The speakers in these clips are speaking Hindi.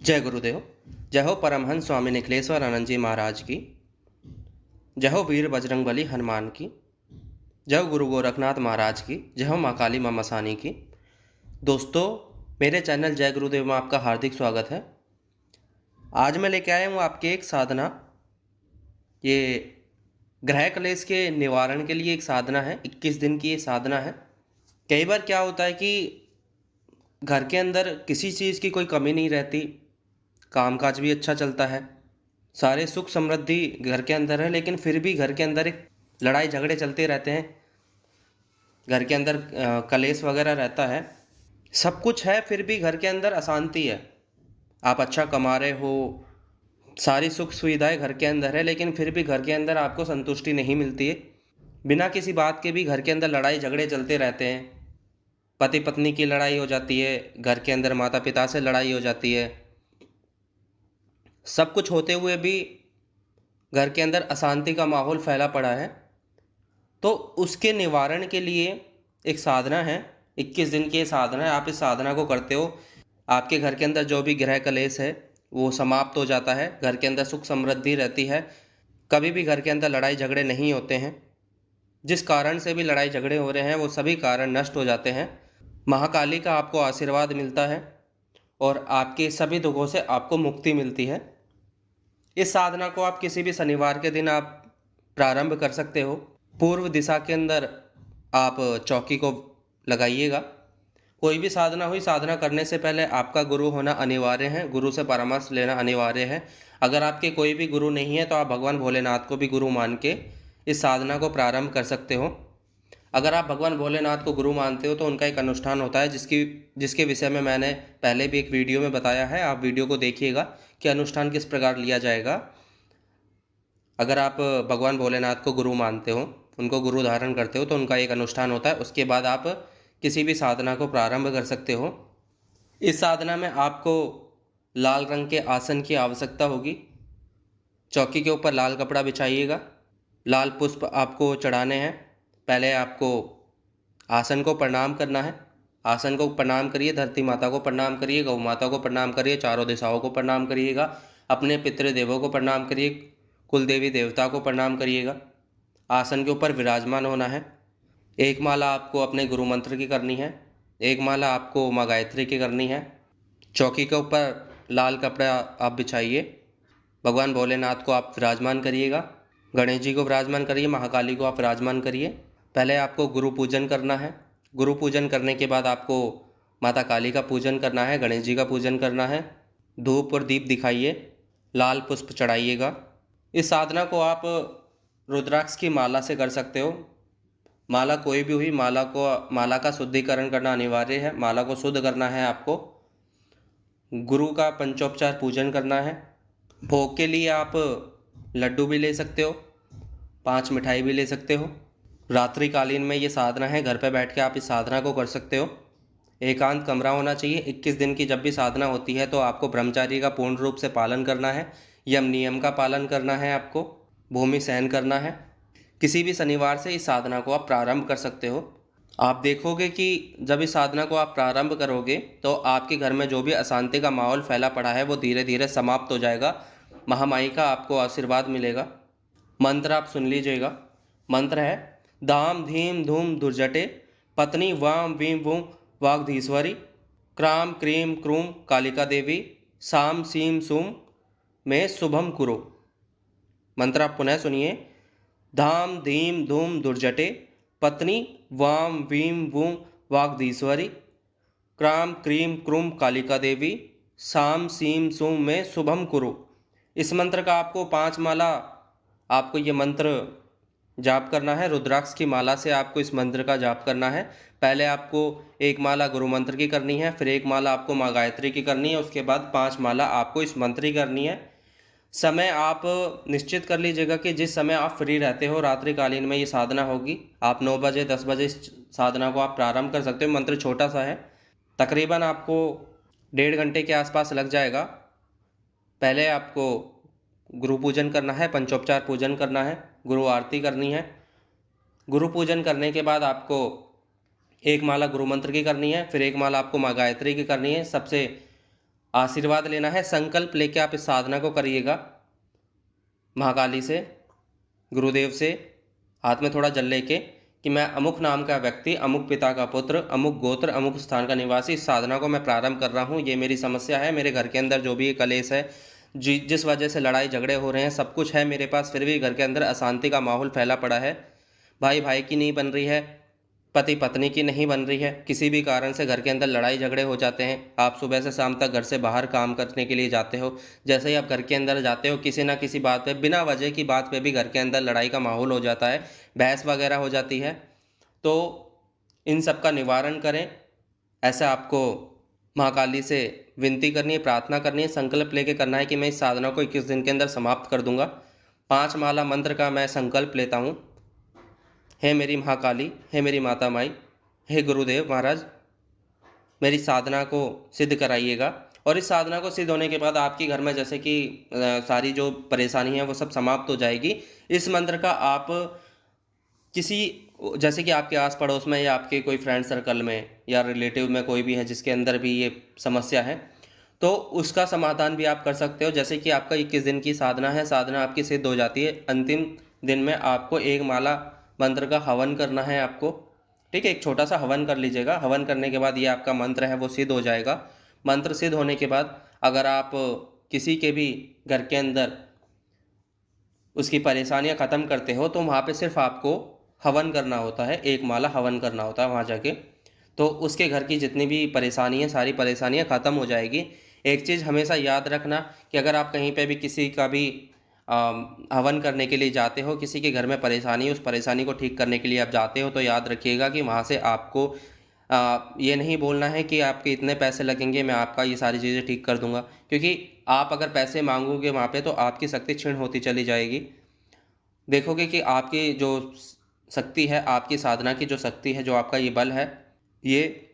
जय गुरुदेव। जय हो परमहंस स्वामी निखिलेश्वर आनंद जी महाराज की। जय हो वीर बजरंगबली हनुमान की। जय हो गुरु गोरखनाथ महाराज की। जय हो माँ काली माँ मसानी की। दोस्तों, मेरे चैनल जय गुरुदेव में आपका हार्दिक स्वागत है। आज मैं लेके आया हूँ आपके एक साधना। ये ग्रह क्लेश के निवारण के लिए एक साधना है। 21 दिन की ये साधना है। कई बार क्या होता है कि घर के अंदर किसी चीज़ की कोई कमी नहीं रहती, कामकाज भी अच्छा चलता है, सारे सुख समृद्धि घर के अंदर है, लेकिन फिर भी घर के अंदर एक लड़ाई झगड़े चलते रहते हैं। घर के अंदर कलेश वगैरह रहता है, सब कुछ है, फिर भी घर के अंदर अशांति है। आप अच्छा कमा रहे हो, सारी सुख सुविधाएं घर के अंदर है, लेकिन फिर भी घर के अंदर आपको संतुष्टि नहीं मिलती है। बिना किसी बात के भी घर के अंदर लड़ाई झगड़े चलते रहते हैं। पति पत्नी की लड़ाई हो जाती है, घर के अंदर माता पिता से लड़ाई हो जाती है। सब कुछ होते हुए भी घर के अंदर अशांति का माहौल फैला पड़ा है। तो उसके निवारण के लिए एक साधना है। 21 दिन की ये साधना है। आप इस साधना को करते हो, आपके घर के अंदर जो भी ग्रह कलेश है वो समाप्त हो जाता है। घर के अंदर सुख समृद्धि रहती है। कभी भी घर के अंदर लड़ाई झगड़े नहीं होते हैं। जिस कारण से भी लड़ाई झगड़े हो रहे हैं वो सभी कारण नष्ट हो जाते हैं। महाकाली का आपको आशीर्वाद मिलता है और आपके सभी दुखों से आपको मुक्ति मिलती है। इस साधना को आप किसी भी शनिवार के दिन आप प्रारंभ कर सकते हो। पूर्व दिशा के अंदर आप चौकी को लगाइएगा। कोई भी साधना हुई, साधना करने से पहले आपका गुरु होना अनिवार्य है, गुरु से परामर्श लेना अनिवार्य है। अगर आपके कोई भी गुरु नहीं है तो आप भगवान भोलेनाथ को भी गुरु मान के इस साधना को प्रारंभ कर सकते हो। अगर आप भगवान भोलेनाथ को गुरु मानते हो तो उनका एक अनुष्ठान होता है जिसके विषय में मैंने पहले भी एक वीडियो में बताया है। आप वीडियो को देखिएगा कि अनुष्ठान किस प्रकार लिया जाएगा। अगर आप भगवान भोलेनाथ को गुरु मानते हो, उनको गुरु धारण करते हो, तो उनका एक अनुष्ठान होता है। उसके बाद आप किसी भी साधना को प्रारंभ कर सकते हो। इस साधना में आपको लाल रंग के आसन की आवश्यकता होगी। चौकी के ऊपर लाल कपड़ा बिछाइएगा। लाल पुष्प आपको चढ़ाने हैं। पहले आपको आसन को प्रणाम करना है। आसन को प्रणाम करिए, धरती माता को प्रणाम करिए, गौ माता को प्रणाम करिए, चारों दिशाओं को प्रणाम करिएगा, अपने पितृदेवों को प्रणाम करिए, कुल देवी देवता को प्रणाम करिएगा। आसन के ऊपर विराजमान होना है। एक माला आपको अपने गुरु मंत्र की करनी है, एक माला आपको माँ गायत्री की करनी है। चौकी के ऊपर लाल कपड़ा आप बिछाइए। भगवान भोलेनाथ को आप विराजमान करिएगा, गणेश जी को विराजमान करिए, महाकाली को आप विराजमान करिए। पहले आपको गुरु पूजन करना है। गुरु पूजन करने के बाद आपको माता काली का पूजन करना है, गणेश जी का पूजन करना है। धूप और दीप दिखाइए, लाल पुष्प चढ़ाइएगा। इस साधना को आप रुद्राक्ष की माला से कर सकते हो। माला कोई भी हुई, माला का शुद्धिकरण करना अनिवार्य है। माला को शुद्ध करना है आपको। गुरु का पंचोपचार पूजन करना है। भोग के लिए आप लड्डू भी ले सकते हो, 5 मिठाई भी ले सकते हो। रात्रिकालीन में ये साधना है, घर पे बैठ के आप इस साधना को कर सकते हो। एकांत कमरा होना चाहिए। 21 दिन की जब भी साधना होती है तो आपको ब्रह्मचार्य का पूर्ण रूप से पालन करना है, यम नियम का पालन करना है, आपको भूमि सहन करना है। किसी भी शनिवार से इस साधना को आप प्रारंभ कर सकते हो। आप देखोगे कि जब इस साधना को आप प्रारंभ करोगे तो आपके घर में जो भी अशांति का माहौल फैला पड़ा है वो धीरे धीरे समाप्त हो जाएगा। महामाई का आपको आशीर्वाद मिलेगा। मंत्र आप सुन लीजिएगा। मंत्र है धाम धीम धूम दुर्जटे पत्नी वाम Vim वूम वागधीश्वरी cram cream क्रूम Kalika Devi साम सीम सूम में शुभम कुरो। मंत्र आप पुनः सुनिए। धाम धीम धूम दुर्जटे पत्नी वाम Vim वूम वागधीश्वरी cram cream क्रूम Kalika Devi साम सीम सूम में शुभम कुरु। इस मंत्र का आपको 5 माला आपको ये मंत्र जाप करना है। रुद्राक्ष की माला से आपको इस मंत्र का जाप करना है। पहले आपको एक माला गुरु मंत्र की करनी है, फिर एक माला आपको माँ गायत्री की करनी है, उसके बाद 5 माला आपको इस मंत्र की करनी है। समय आप निश्चित कर लीजिएगा कि जिस समय आप फ्री रहते हो, रात्रिकालीन में ये साधना होगी। आप 9 बजे 10 बजे इस साधना को आप प्रारंभ कर सकते हो। मंत्र छोटा सा है, तकरीबन आपको 1.5 घंटे के आसपास लग जाएगा। पहले आपको गुरु पूजन करना है, पंचोपचार पूजन करना है, गुरु आरती करनी है। गुरु पूजन करने के बाद आपको एक माला गुरु मंत्र की करनी है, फिर एक माला आपको माँ गायत्री की करनी है। सबसे आशीर्वाद लेना है, संकल्प लेके आप इस साधना को करिएगा। महाकाली से, गुरुदेव से हाथ में थोड़ा जल लेके कि मैं अमुक नाम का व्यक्ति, अमुक पिता का पुत्र, अमुक गोत्र, अमुक स्थान का निवासी, इस साधना को मैं प्रारंभ कर रहा हूँ। ये मेरी समस्या है, मेरे घर के अंदर जो भी ये कलेश है, जिस वजह से लड़ाई झगड़े हो रहे हैं, सब कुछ है मेरे पास, फिर भी घर के अंदर अशांति का माहौल फैला पड़ा है। भाई भाई की नहीं बन रही है, पति पत्नी की नहीं बन रही है, किसी भी कारण से घर के अंदर लड़ाई झगड़े हो जाते हैं। आप सुबह से शाम तक घर से बाहर काम करने के लिए जाते हो, जैसे ही आप घर के अंदर जाते हो किसी ना किसी बात पे, बिना वजह की बात पे भी घर के अंदर लड़ाई का माहौल हो जाता है, बहस वगैरह हो जाती है। तो इन सब का निवारण करें। ऐसा आपको महाकाली से विनती करनी है, प्रार्थना करनी है, संकल्प लेके करना है कि मैं इस साधना को 21 दिन के अंदर समाप्त कर दूंगा। 5 माला मंत्र का मैं संकल्प लेता हूँ। हे मेरी महाकाली, हे मेरी माता माई, हे गुरुदेव महाराज, मेरी साधना को सिद्ध कराइएगा। और इस साधना को सिद्ध होने के बाद आपके घर में जैसे कि सारी जो परेशानी है वो सब समाप्त हो जाएगी। इस मंत्र का आप किसी, जैसे कि आपके आस पड़ोस में या आपके कोई फ्रेंड सर्कल में या रिलेटिव में कोई भी है जिसके अंदर भी ये समस्या है, तो उसका समाधान भी आप कर सकते हो। जैसे कि आपका 21 दिन की साधना है, साधना आपकी सिद्ध हो जाती है, अंतिम दिन में आपको 1 माला मंत्र का हवन करना है आपको। ठीक है, एक छोटा सा हवन कर लीजिएगा। हवन करने के बाद ये आपका मंत्र है वो सिद्ध हो जाएगा। मंत्र सिद्ध होने के बाद अगर आप किसी के भी घर के अंदर उसकी परेशानियां ख़त्म करते हो तो वहाँ पे सिर्फ आपको हवन करना होता है, 1 माला हवन करना होता है वहाँ जाके, तो उसके घर की जितनी भी परेशानी है सारी परेशानियां ख़त्म हो जाएगी। एक चीज़ हमेशा याद रखना कि अगर आप कहीं पे भी किसी का भी हवन करने के लिए जाते हो, किसी के घर में परेशानी है, उस परेशानी को ठीक करने के लिए आप जाते हो, तो याद रखिएगा कि वहाँ से आपको ये नहीं बोलना है कि आपके इतने पैसे लगेंगे, मैं आपका ये सारी चीज़ें ठीक कर दूंगा। क्योंकि आप अगर पैसे मांगोगे वहाँ पे तो आपकी शक्ति क्षीण होती चली जाएगी। देखोगे कि आपकी जो शक्ति है, आपकी साधना की जो शक्ति है, जो आपका ये बल है, ये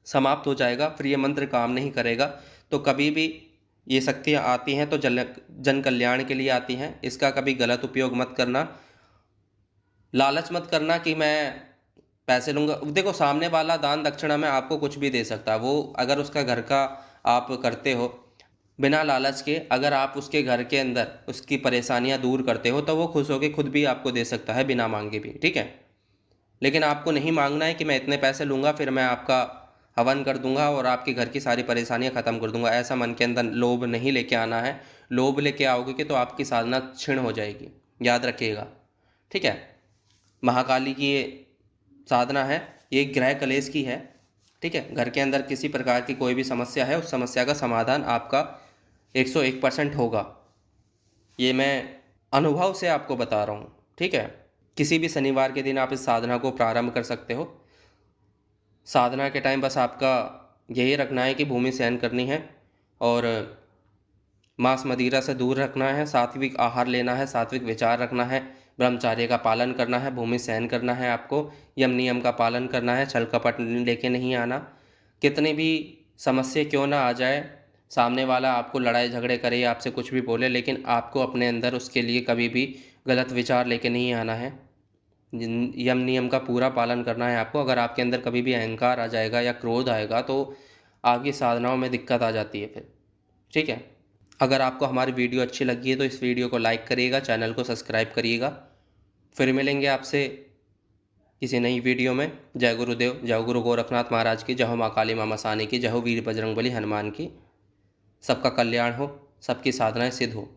समाप्त हो जाएगा, फिर ये मंत्र काम नहीं करेगा। तो कभी भी ये शक्तियाँ आती हैं तो जन कल्याण के लिए आती हैं, इसका कभी गलत उपयोग मत करना। लालच मत करना कि मैं पैसे लूँगा। देखो, सामने वाला दान दक्षिणा में आपको कुछ भी दे सकता है, वो अगर उसका घर का आप करते हो बिना लालच के, अगर आप उसके घर के अंदर उसकी परेशानियां दूर करते हो तो वो खुश होकर खुद भी आपको दे सकता है बिना मांगे भी। ठीक है, लेकिन आपको नहीं मांगना है कि मैं इतने पैसे लूँगा फिर मैं आपका हवन कर दूंगा और आपके घर की सारी परेशानियां ख़त्म कर दूंगा। ऐसा मन के अंदर लोभ नहीं लेके आना है। लोभ लेके आओगे कि तो आपकी साधना क्षीण हो जाएगी, याद रखिएगा। ठीक है, महाकाली की ये साधना है, ये ग्रह कलेश की है। ठीक है, घर के अंदर किसी प्रकार की कोई भी समस्या है, उस समस्या का समाधान आपका 101% होगा। ये मैं अनुभव से आपको बता रहा हूँ। ठीक है, किसी भी शनिवार के दिन आप इस साधना को प्रारंभ कर सकते हो। साधना के टाइम बस आपका यही रखना है कि भूमि सहन करनी है और मांस मदिरा से दूर रखना है, सात्विक आहार लेना है, सात्विक विचार रखना है, ब्रह्मचार्य का पालन करना है, भूमि सहन करना है, आपको यम नियम का पालन करना है, छल कपट लेके नहीं आना। कितनी भी समस्या क्यों ना आ जाए, सामने वाला आपको लड़ाई झगड़े करे या आपसे कुछ भी बोले, लेकिन आपको अपने अंदर उसके लिए कभी भी गलत विचार लेके नहीं आना है। यम नियम का पूरा पालन करना है आपको। अगर आपके अंदर कभी भी अहंकार आ जाएगा या क्रोध आएगा तो आपकी साधनाओं में दिक्कत आ जाती है फिर। ठीक है, अगर आपको हमारी वीडियो अच्छी लगी है तो इस वीडियो को लाइक करिएगा, चैनल को सब्सक्राइब करिएगा। फिर मिलेंगे आपसे किसी नई वीडियो में। जय गुरुदेव, जय गुरु गोरखनाथ महाराज की, जय हो माँ काली माँ मसानी की, जय हो वीर बजरंगबली हनुमान की। सबका कल्याण हो, सबकी साधनाएं सिद्ध हो।